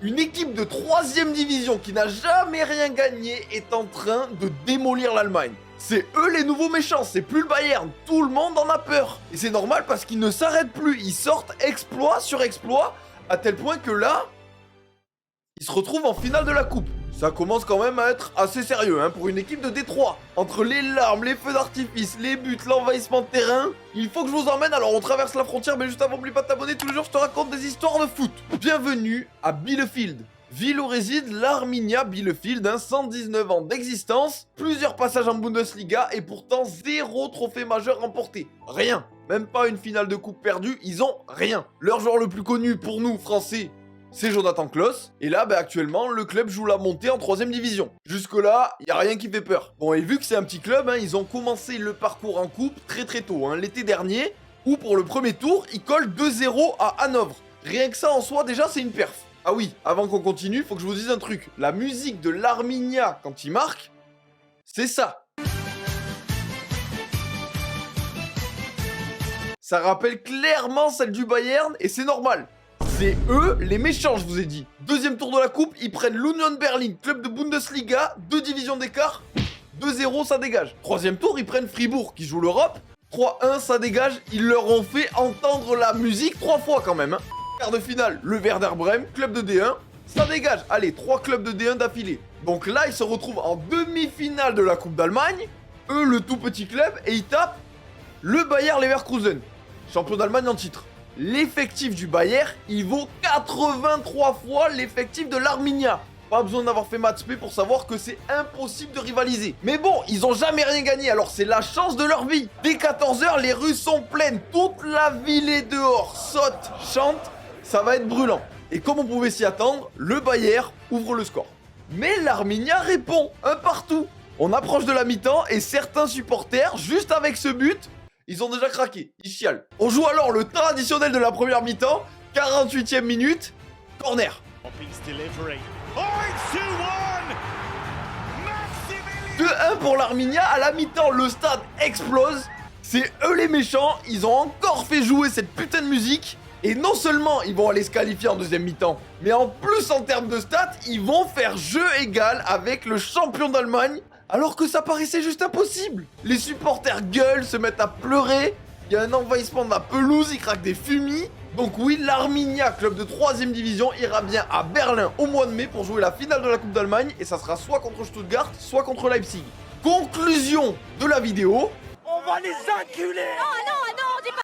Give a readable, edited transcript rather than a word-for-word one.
Une équipe de 3ème division qui n'a jamais rien gagné est en train de démolir l'Allemagne. C'est eux les nouveaux méchants, c'est plus le Bayern, tout le monde en a peur. Et c'est normal parce qu'ils ne s'arrêtent plus, ils sortent exploit sur exploit, à tel point que là, ils se retrouvent en finale de la coupe. Ça commence quand même à être assez sérieux pour une équipe de Détroit. Entre les larmes, les feux d'artifice, les buts, l'envahissement de terrain, il faut que je vous emmène. Alors on traverse la frontière, mais juste avant, n'oublie pas de t'abonner, tous les jours je te raconte des histoires de foot. Bienvenue à Bielefeld, ville où réside l'Arminia Bielefeld, 119 ans d'existence, plusieurs passages en Bundesliga et pourtant 0 trophée majeur remporté. Rien, même pas une finale de coupe perdue, ils ont rien. Leur joueur le plus connu pour nous, Français, c'est Jonathan Klaus. Et là, actuellement, le club joue la montée en 3ème division. Jusque-là, il n'y a rien qui fait peur. Bon, et vu que c'est un petit club, ils ont commencé le parcours en coupe très tôt, l'été dernier, où pour le premier tour, ils collent 2-0 à Hanovre. Rien que ça en soi, déjà, c'est une perf. Ah oui, avant qu'on continue, faut que je vous dise un truc. La musique de l'Arminia, quand il marque, c'est ça. Ça rappelle clairement celle du Bayern, et c'est normal. C'est eux les méchants, je vous ai dit. 2ème tour de la coupe, ils prennent l'Union Berlin, club de Bundesliga, 2 divisions d'écart, 2-0, ça dégage. 3ème tour, ils prennent Fribourg, qui joue l'Europe, 3-1, ça dégage. Ils leur ont fait entendre la musique 3 fois quand même. Quart de finale, le Werder Bremen, club de D1, ça dégage. Allez, 3 clubs de D1 d'affilée. Donc là, ils se retrouvent en demi-finale de la Coupe d'Allemagne, eux, le tout petit club, et ils tapent le Bayer Leverkusen, champion d'Allemagne en titre. L'effectif du Bayern, il vaut 83 fois l'effectif de l'Arminia. Pas besoin d'avoir fait maths P pour savoir que c'est impossible de rivaliser. Mais bon, ils ont jamais rien gagné, alors c'est la chance de leur vie. Dès 14h, les rues sont pleines, toute la ville est dehors, saute, chante, ça va être brûlant. Et comme on pouvait s'y attendre, le Bayern ouvre le score. Mais l'Arminia répond, un partout. On approche de la mi-temps et certains supporters, juste avec ce but, ils ont déjà craqué, ils chialent. On joue alors le temps additionnel de la première mi-temps, 48e minute, corner. 2-1 pour l'Arminia, à la mi-temps, le stade explose. C'est eux les méchants, ils ont encore fait jouer cette putain de musique. Et non seulement ils vont aller se qualifier en 2ème mi-temps, mais en plus en termes de stats, ils vont faire jeu égal avec le champion d'Allemagne. Alors que ça paraissait juste impossible. Les supporters gueulent, se mettent à pleurer. Il y a un envahissement de la pelouse, ils craquent des fumis. Donc oui, l'Arminia, club de 3ème division, ira bien à Berlin au mois de mai pour jouer la finale de la Coupe d'Allemagne. Et ça sera soit contre Stuttgart, soit contre Leipzig. Conclusion de la vidéo. On va les enculer. Non, non, non,